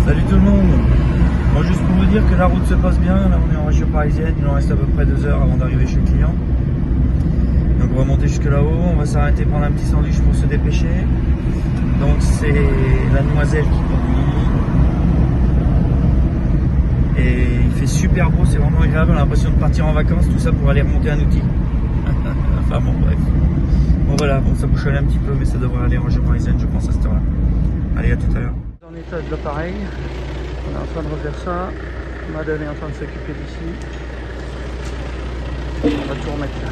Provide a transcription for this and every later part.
Salut tout le monde. Bon, juste pour vous dire que la route se passe bien, là on est en région parisienne, il nous reste à peu près 2 heures avant d'arriver chez le client. Donc on va monter jusque là-haut, on va s'arrêter prendre un petit sandwich pour se dépêcher. Donc c'est la demoiselle qui conduit. Et il fait super beau, c'est vraiment agréable, on a l'impression de partir en vacances, tout ça pour aller remonter un outil. Enfin bon, bref. Bon voilà, bon, ça bouchonne un petit peu, mais ça devrait aller en région parisienne, je pense, à cette heure-là. Allez, à tout à l'heure. En état de l'appareil, on est en train de refaire ça. Madame est en train de s'occuper d'ici. On va tout remettre là.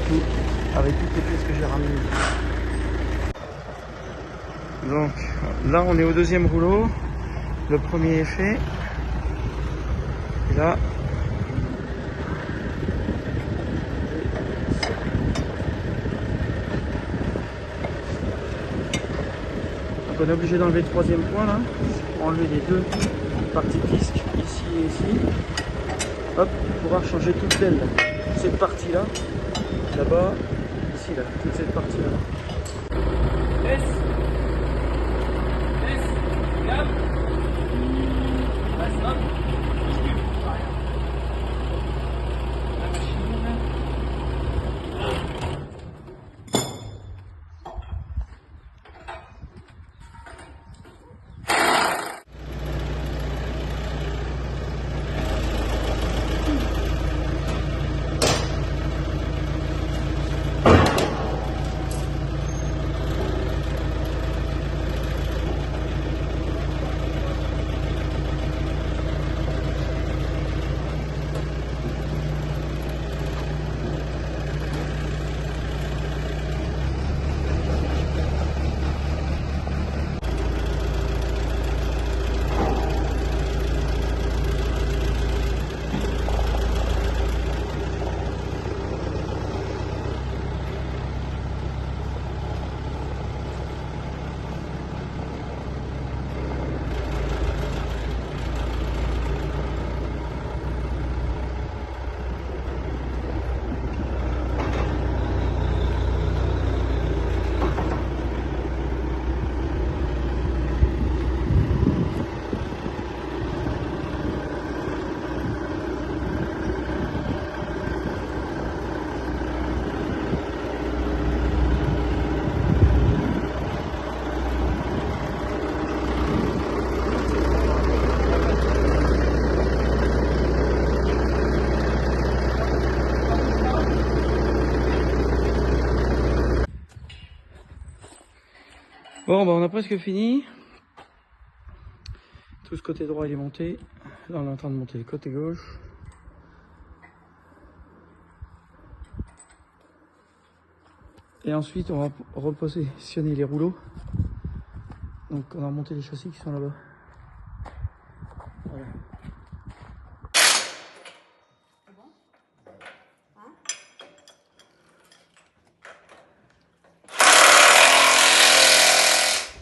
Tout, avec toutes les pièces que j'ai ramenées. Donc là, on est au deuxième rouleau. Le premier est fait. Et là, on est obligé d'enlever le troisième point là, pour enlever les deux parties disques, ici et ici. Hop, pour pouvoir changer toute l'aile. Cette partie là, là-bas, ici là, toute cette partie là. Yes. Yes. Gap. Stop. Bon, bah on a presque fini. Tout ce côté droit il est monté. Là on est en train de monter le côté gauche. Et ensuite on va repositionner les rouleaux. Donc on a remonté les châssis qui sont là-bas. Voilà.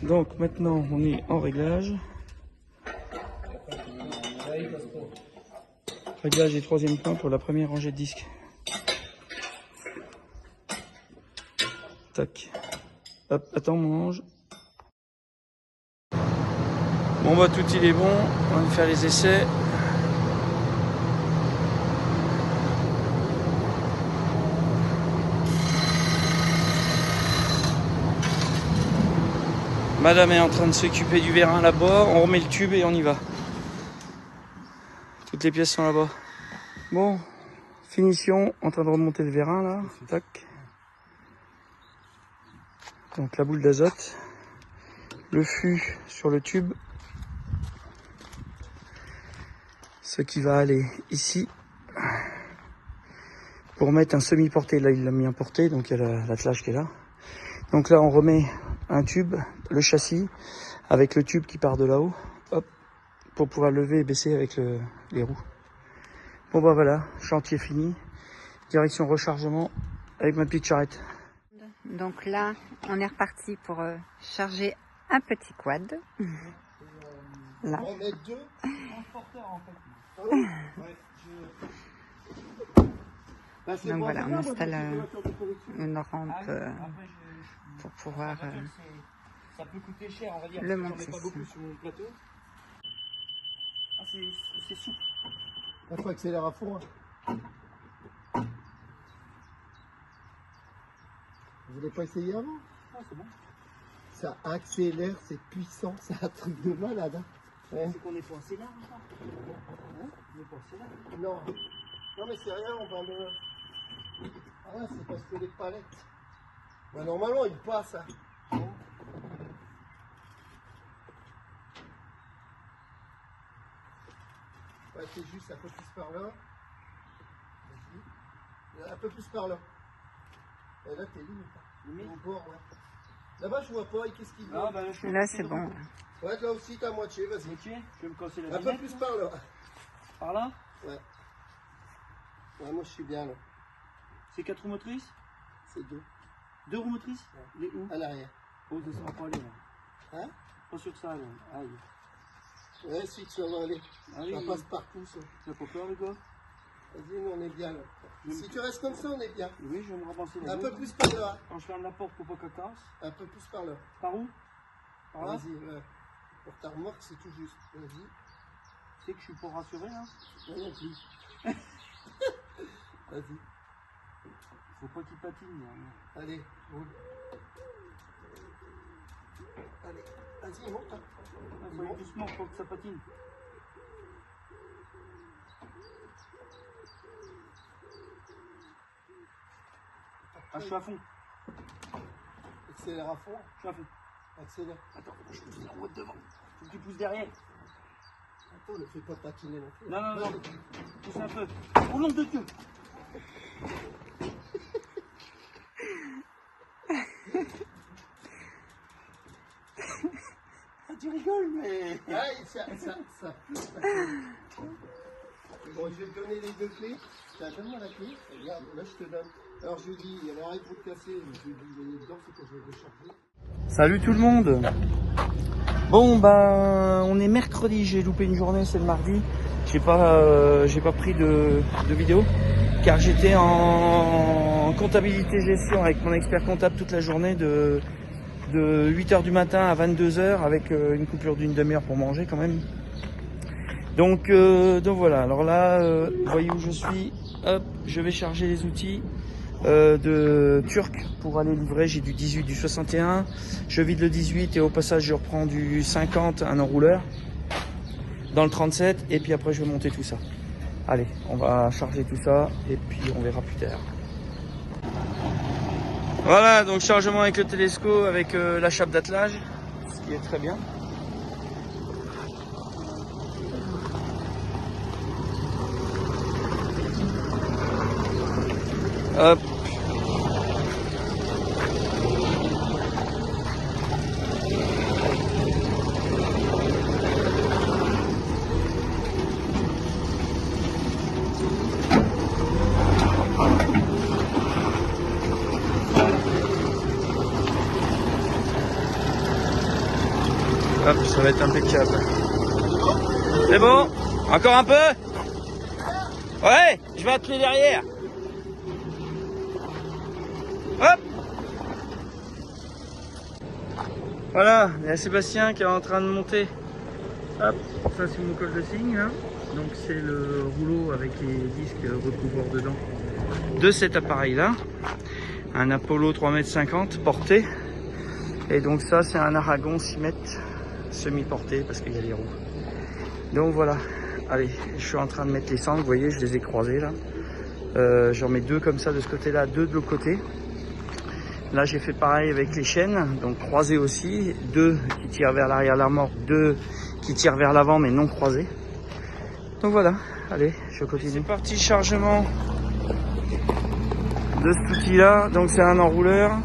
Donc maintenant on est en réglage. Réglage des troisième point pour la première rangée de disques. Tac. Hop, attends mon ange. Bon bah tout il est bon, on va faire les essais. Madame est en train de s'occuper du vérin là-bas, on remet le tube et on y va. Toutes les pièces sont là-bas. Bon, finition, en train de remonter le vérin là, tac. Donc la boule d'azote, le fût sur le tube, ce qui va aller ici pour mettre un semi-porté. Là il l'a mis un porté, donc il y a l'attelage qui est là. Donc là on remet un tube, le châssis, avec le tube qui part de là-haut, hop, pour pouvoir lever et baisser avec les roues. Bon bah voilà, chantier fini, direction rechargement avec ma petite charrette. Donc là, on est reparti pour charger un petit quad. Là. On met deux transporteurs en fait. Donc voilà, on installe une rampe pour pouvoir Ça peut coûter cher, on va dire. Le J'en monte mets pas ici. beaucoup sur mon plateau. Ah, c'est souple. Il faut accélérer à fond. Hein. Vous voulez pas essayer avant? Ah, c'est bon. Ça accélère, c'est puissant, c'est un truc de malade. Hein. Ouais. C'est qu'on est pas assez large. Hein. On est pas assez large. Non. Non mais c'est rien, on parle de... Ah là, c'est parce que les palettes... Bah, normalement, ils passent. Hein. Ouais, c'est juste un peu plus par là. Vas-y. Un peu plus par là. Et là, t'es limite. Au bord, ouais. Là-bas, je vois pas. Et qu'est-ce qu'il veut? Ah, bah, je Là, c'est bon. Ouais, là aussi, t'as moitié, vas-y. Moitié. Je vais me casser la Un peu dinette, plus là. par là. Par là. Ouais. Ouais, moi, je suis bien là. C'est 4 roues motrices. C'est deux. 2 roues motrices. Les où? À l'arrière. Oh, ça sera pas aller là. Hein? Pas sur ça là. Aïe. Ouais, si tu vas aller. Ah oui, Ça oui. passe partout, ça. Tu as pas peur, le gars? Vas-y, nous, on est bien là. Si tu restes comme ça, on est bien. Oui, je vais me ramasser la Un peu boue. plus par là. Quand je ferme la porte pour pas qu'elle casse. Un peu plus par là. Par où? Par là? Vas-y, ouais. Pour ta remorque, c'est tout juste. Vas-y. Tu sais que je suis pas rassuré là. Moi non plus. Vas-y. Faut pas qu'il patine. Là. Allez, roule. Allez, vas-y, monte. Hein. Faut aller doucement pour que ça patine. Ah, je suis à fond. Accélère à fond. Je suis à fond. Accélère. Attends, je pousse la roue devant. Faut que tu pousses derrière. Attends, ne fais pas patiner non plus. Non, non, non. Vas-y. Pousse un peu. Au nom de Dieu. Ah, tu rigoles, mais. Ah, ça. Bon, je vais te donner les deux clés. Donne-moi la clé. Regarde, là, je te donne. Alors, je lui dis, il y a l'arrêt pour te casser. Je lui dis, il est dedans, c'est que je vais le recharger. Salut tout le monde. Bon bah on est mercredi, j'ai loupé une journée, c'est le mardi. J'ai pas pris de vidéo car j'étais en comptabilité gestion avec mon expert comptable toute la journée de 8h du matin à 22h avec une coupure d'une demi-heure pour manger quand même. Donc voilà, alors là vous voyez où je suis, hop, je vais charger les outils de Turc pour aller livrer. J'ai du 18, du 61, je vide le 18 et au passage je reprends du 50, un enrouleur dans le 37 et puis après je vais monter tout ça. Allez, on va charger tout ça et puis on verra plus tard. Voilà, donc chargement avec le télescope, avec la chape d'attelage, ce qui est très bien. Hop. Hop, ça va être impeccable. C'est bon? Encore un peu? Ouais, je vais atteler derrière. Hop! Voilà, il y a Sébastien qui est en train de monter. Hop, ça c'est mon col de cygne là. Donc c'est le rouleau avec les disques recouvreurs dedans de cet appareil là. Un Apollo 3,50 m porté. Et donc ça c'est un Aragon 6 m semi-porté parce qu'il y a les roues. Donc voilà, allez, je suis en train de mettre les sangles, vous voyez, je les ai croisés là. J'en mets deux comme ça de ce côté-là, deux de l'autre côté. Là j'ai fait pareil avec les chaînes, donc croisées aussi, deux qui tirent vers l'arrière de la remorque, deux qui tirent vers l'avant mais non croisées. Donc voilà, allez, je continue. C'est parti, chargement de cet outil là, donc c'est un enrouleur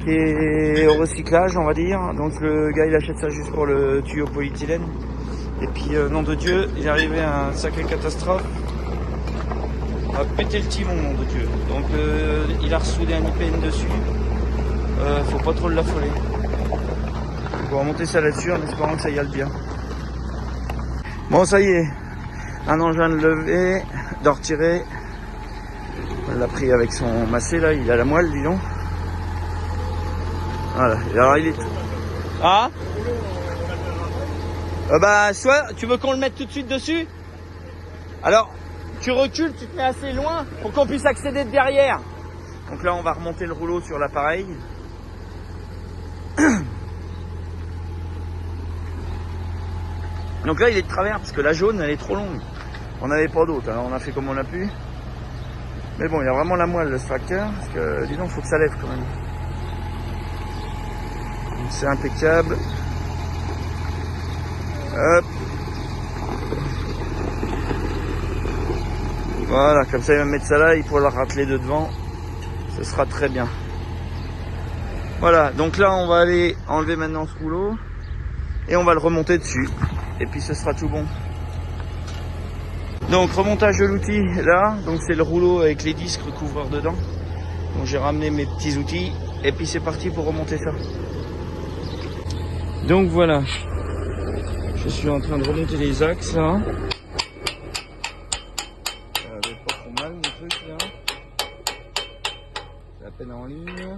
qui est au recyclage on va dire, donc le gars il achète ça juste pour le tuyau polyéthylène. Et puis nom de Dieu, il est arrivé à une sacrée catastrophe. A pété le timon, nom de Dieu. Donc il a ressoudé un IPN dessus. Faut pas trop l'affoler. On va remonter ça là-dessus en espérant que ça y aille bien. Bon, ça y est. Un engin de lever, de retirer. On l'a pris avec son massé là, il a la moelle, dis donc. Voilà. Et alors il est. Ah bah, soit tu veux qu'on le mette tout de suite dessus? Alors, tu recules, tu te mets assez loin pour qu'on puisse accéder de derrière. Donc là, on va remonter le rouleau sur l'appareil. Donc là, il est de travers parce que la jaune, elle est trop longue. On n'avait pas d'autre, alors on a fait comme on a pu. Mais bon, il y a vraiment la moelle, ce tracteur, parce que, dis donc, il faut que ça lève quand même. C'est impeccable. Hop. Voilà, comme ça il va mettre ça là, il pourra la racler de devant. Ce sera très bien. Voilà, donc là on va aller enlever maintenant ce rouleau. Et on va le remonter dessus. Et puis ce sera tout bon. Donc remontage de l'outil là. Donc c'est le rouleau avec les disques recouvreurs dedans. Donc j'ai ramené mes petits outils. Et puis c'est parti pour remonter ça. Donc voilà. Je suis en train de remonter les axes là. Ça avait pas trop mal mon truc là. C'est à peine en ligne.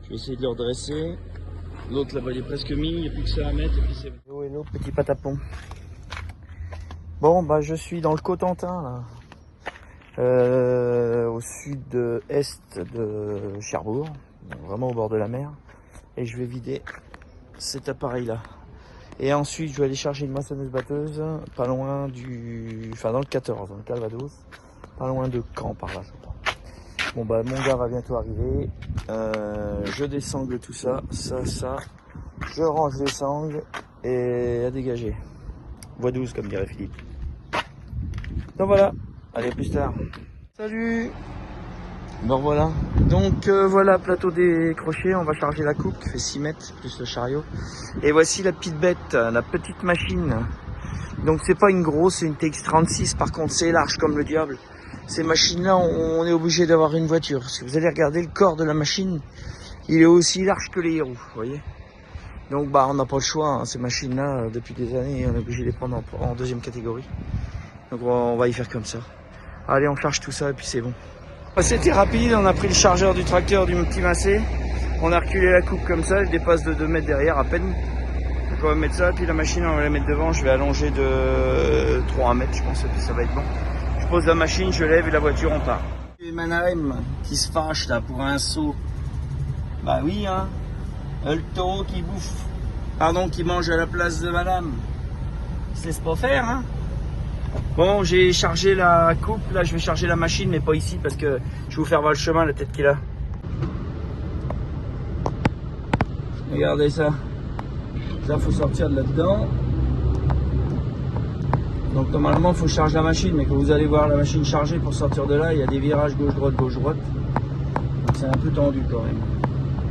Je vais essayer de le redresser. L'autre là-bas il est presque mis, il n'y a plus que ça à mettre et puis c'est bon. Hello, petit patapon. Bon bah je suis dans le Cotentin là. Au sud-est de Cherbourg, donc vraiment au bord de la mer. Et je vais vider cet appareil là. Et ensuite je vais aller charger une moissonneuse batteuse pas loin du. Enfin dans le 14, dans le Calvados. Pas loin de Caen par là je crois. Bon bah mon gars va bientôt arriver. Je désangle tout ça, ça. Je range les sangles et à dégager. Voie 12 comme dirait Philippe. Donc voilà, allez plus tard. Salut. Bon voilà. Donc voilà, plateau décroché, on va charger la coupe qui fait 6 mètres plus le chariot. Et voici la petite bête, la petite machine. Donc c'est pas une grosse, c'est une TX36, par contre c'est large comme le diable. Ces machines-là, on est obligé d'avoir une voiture. Parce que vous allez regarder le corps de la machine, il est aussi large que les roues, vous voyez. Donc bah on n'a pas le choix, hein. Ces machines-là, depuis des années, on est obligé de les prendre en deuxième catégorie. Donc on va y faire comme ça. Allez, on charge tout ça et puis c'est bon. C'était rapide, on a pris le chargeur du tracteur du petit Massé. On a reculé la coupe comme ça, elle dépasse de 2 mètres derrière à peine. Donc on va mettre ça, puis la machine on va la mettre devant, je vais allonger de 3 mètres je pense, et puis ça va être bon. Je pose la machine, je lève et la voiture on part. Et Mannheim qui se fâche là pour un saut. Bah oui hein, le taureau qui bouffe, pardon, qui mange à la place de madame. C'est ce pas faire hein. Bon, j'ai chargé la coupe, là je vais charger la machine mais pas ici parce que je vais vous faire voir le chemin, la tête qu'il a. Regardez ça. Ça faut sortir de là-dedans. Donc normalement il faut charger la machine, mais quand vous allez voir la machine chargée pour sortir de là, il y a des virages gauche-droite, gauche-droite. Donc c'est un peu tendu quand même.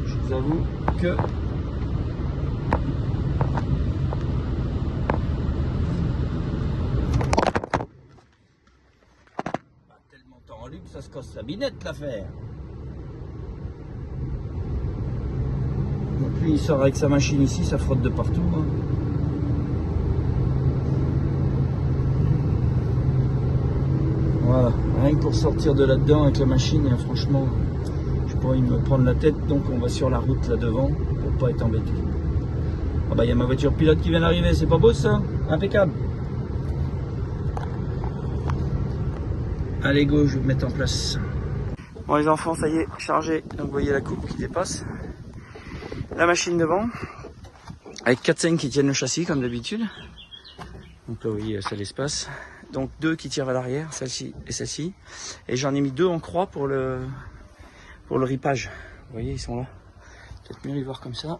Je vous avoue que pas tellement tendu que ça se casse la binette l'affaire. Donc lui il sort avec sa machine ici, ça frotte de partout. Hein. Voilà, rien que pour sortir de là-dedans avec la machine, hein, franchement, je pourrais me prendre la tête, donc on va sur la route là devant pour pas être embêté. Ah bah il y a ma voiture pilote qui vient d'arriver, c'est pas beau ça? Impeccable. Allez go, je vais me mettre en place. Bon les enfants, ça y est, chargé. Donc vous voyez la coupe qui dépasse. La machine devant, avec 4-5 qui tiennent le châssis comme d'habitude. Donc là vous voyez, ça l'espace. Donc 2 qui tirent à l'arrière, celle-ci et celle-ci. Et j'en ai mis 2 en croix pour le ripage. Vous voyez, ils sont là. Peut-être mieux les voir comme ça.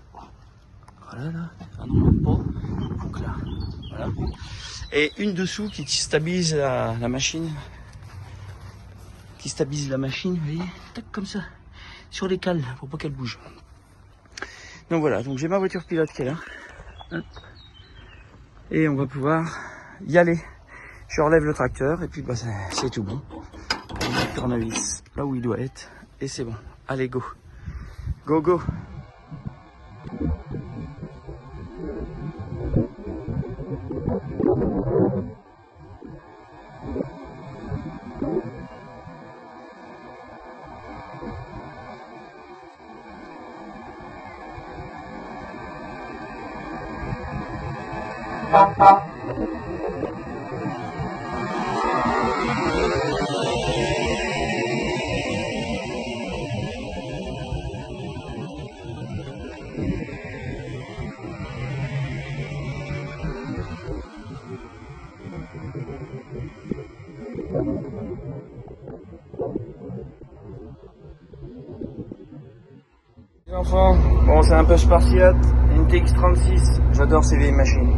Voilà là. Ah non, même pas. Donc là. Voilà. Et une dessous qui stabilise la machine. Qui stabilise la machine, vous voyez. Tac, comme ça. Sur les cales, pour pas qu'elle bouge. Donc voilà, donc j'ai ma voiture pilote qui est là. Hop. Et on va pouvoir y aller. Je relève le tracteur et puis bah, c'est tout bon. On met le tournevis là où il doit être et c'est bon. Allez go. Go go. Les enfants, bon c'est un peu spartiate, une TX36, j'adore ces vieilles machines.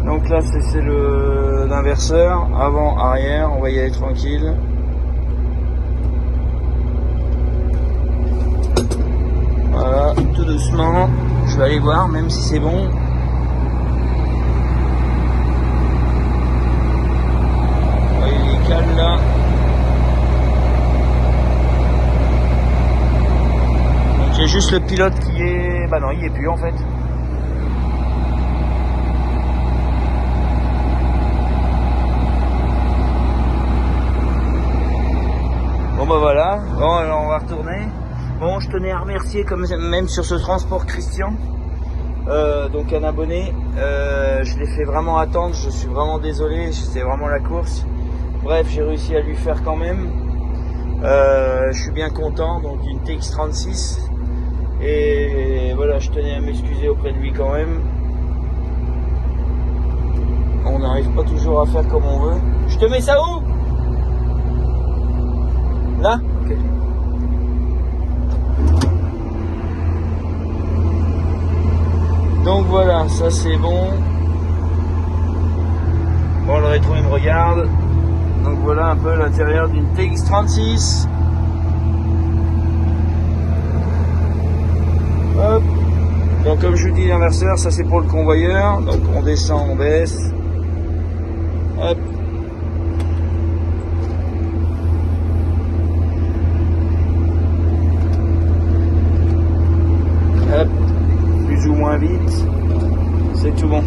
Donc là c'est l'inverseur, avant, arrière, on va y aller tranquille. Voilà, tout doucement, je vais aller voir même si c'est bon. Vous voyez les câbles là. J'ai juste le pilote qui est... Bah non, il est plus en fait. Bon bah voilà, bon alors on va retourner. Bon, je tenais à remercier comme même sur ce transport Christian, donc un abonné. Je l'ai fait vraiment attendre, je suis vraiment désolé, c'était vraiment la course. Bref, j'ai réussi à lui faire quand même. Je suis bien content, donc une TX36. Et voilà, je tenais à m'excuser auprès de lui quand même. On n'arrive pas toujours à faire comme on veut. Je te mets ça où? Là? Ok. Donc voilà, ça c'est bon. Bon, le rétro il me regarde. Donc voilà un peu l'intérieur d'une TX36. Hop. Donc comme je vous dis, l'inverseur, ça c'est pour le convoyeur. Donc on descend, on baisse. Hop. Hop. Plus ou moins vite. C'est tout bon.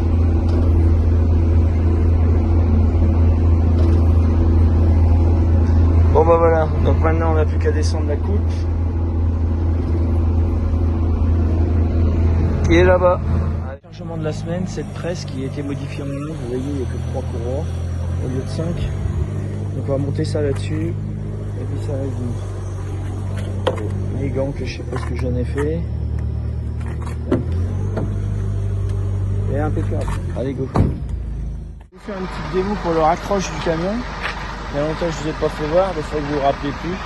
Bon bah voilà. Donc maintenant on n'a plus qu'à descendre la coupe. Qui est là-bas. Le chargement de la semaine, cette presse qui a été modifiée en monde, vous voyez, il n'y a que 3 courroies au lieu de 5. Donc on va monter ça là-dessus. Et puis ça va venir. Les gants que je sais pas ce que j'en ai fait. Et impeccable. Allez go. Je vais faire une petite démo pour le raccroche du camion. Il y a longtemps que je ne vous ai pas fait voir, des fois que vous vous rappelez plus.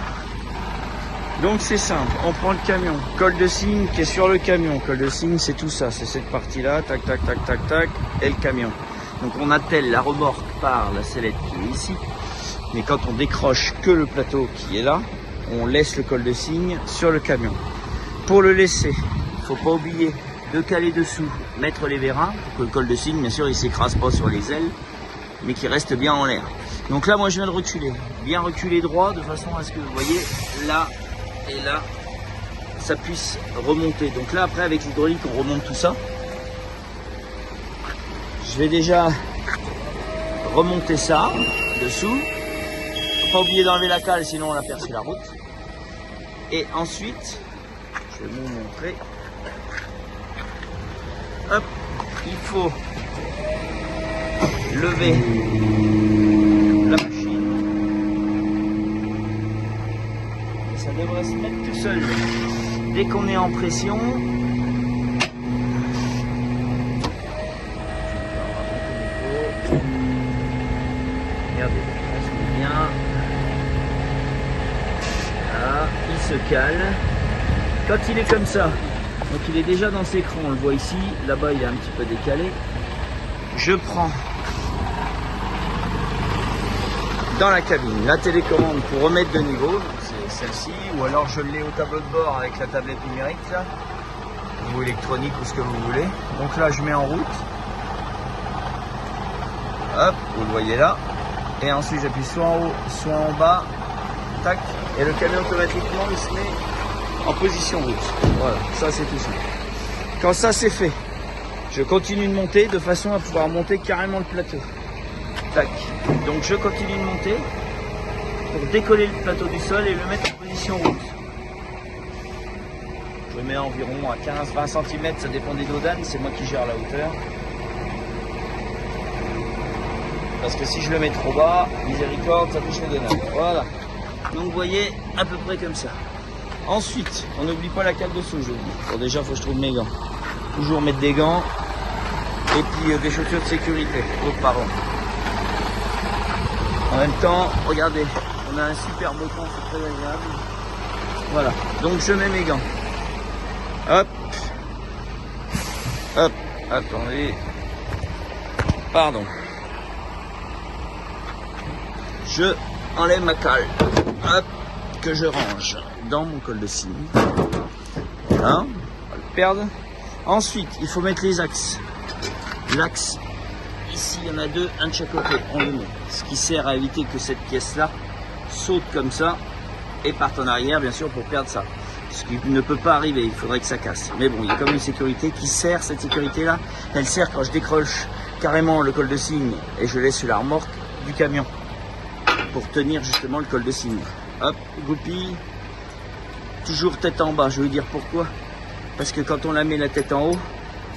Donc c'est simple, on prend le camion, col de cygne qui est sur le camion. Col de cygne c'est tout ça, c'est cette partie là, tac tac tac tac tac, et le camion. Donc on attelle la remorque par la sellette qui est ici. Mais quand on décroche que le plateau qui est là, on laisse le col de cygne sur le camion. Pour le laisser, il ne faut pas oublier de caler dessous, mettre les vérins, pour que le col de cygne bien sûr il ne s'écrase pas sur les ailes, mais qu'il reste bien en l'air. Donc là moi je viens de reculer, bien reculer droit de façon à ce que vous voyez là et là ça puisse remonter. Donc là après avec l'hydraulique on remonte tout ça. Je vais déjà remonter ça dessous. Faut pas oublier d'enlever la cale sinon on a percé la route. Et ensuite je vais vous montrer. Hop, il faut lever la machine. Et ça devrait se mettre tout seul. Dès qu'on est en pression, regardez, on se met bien. Là, il se cale. Quand il est comme ça, donc il est déjà dans ses crans, on le voit ici, là-bas il est un petit peu décalé. Je prends dans la cabine la télécommande pour remettre de niveau, c'est celle-ci, ou alors je l'ai au tableau de bord avec la tablette numérique là, ou électronique ou ce que vous voulez. Donc là je mets en route, hop, vous le voyez là, et ensuite j'appuie soit en haut, soit en bas, tac, et le camion automatiquement il se met en position route. Voilà, ça c'est tout simple. Quand ça c'est fait, je continue de monter de façon à pouvoir monter carrément le plateau. Tac. Donc je continue de monter pour décoller le plateau du sol et le mettre en position route. Je le mets environ à 15-20 cm, ça dépend des dodanes, c'est moi qui gère la hauteur. parce que si je le mets trop bas, miséricorde, ça touche les deux. Voilà. Donc vous voyez, à peu près comme ça. Ensuite, on n'oublie pas la cale dessous, je vous dis. Bon, déjà, il faut que je trouve mes gants. Toujours mettre des gants et puis des chaussures de sécurité. Oh, pardon. En même temps, regardez, on a un super beau temps, c'est très agréable. Voilà, donc je mets mes gants. Hop. Hop, attendez. Pardon. Je enlève ma cale. Hop, que je range dans mon col de cygne. Voilà, on va le perdre. Ensuite, il faut mettre les axes. L'axe, ici il y en a deux, un de chaque côté, on le met. Ce qui sert à éviter que cette pièce-là saute comme ça et parte en arrière, bien sûr, pour perdre ça. Ce qui ne peut pas arriver, il faudrait que ça casse. Mais bon, il y a quand même une sécurité qui sert, cette sécurité-là, elle sert quand je décroche carrément le col de cygne et je laisse sur la remorque du camion pour tenir justement le col de cygne. Hop, goupille, toujours tête en bas, je vais vous dire pourquoi. Parce que quand on la met la tête en haut,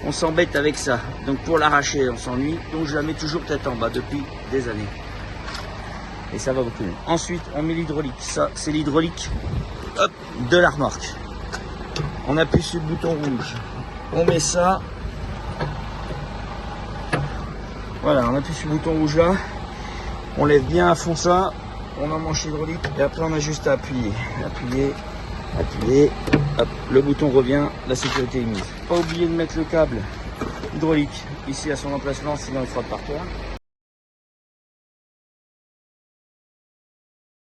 on s'embête avec ça. Donc pour l'arracher, on s'ennuie. Donc je la mets toujours tête en bas depuis des années. Et ça va beaucoup mieux. Ensuite, on met l'hydraulique. Ça, c'est l'hydraulique de la remorque. On appuie sur le bouton rouge. On met ça. Voilà, on appuie sur le bouton rouge là. On lève bien à fond ça. On emmanche l'hydraulique. Et après, on a juste à appuyer. Appuyer. Appuyer, hop, le bouton revient, la sécurité est mise. Pas oublier de mettre le câble hydraulique ici à son emplacement, sinon il frotte par terre.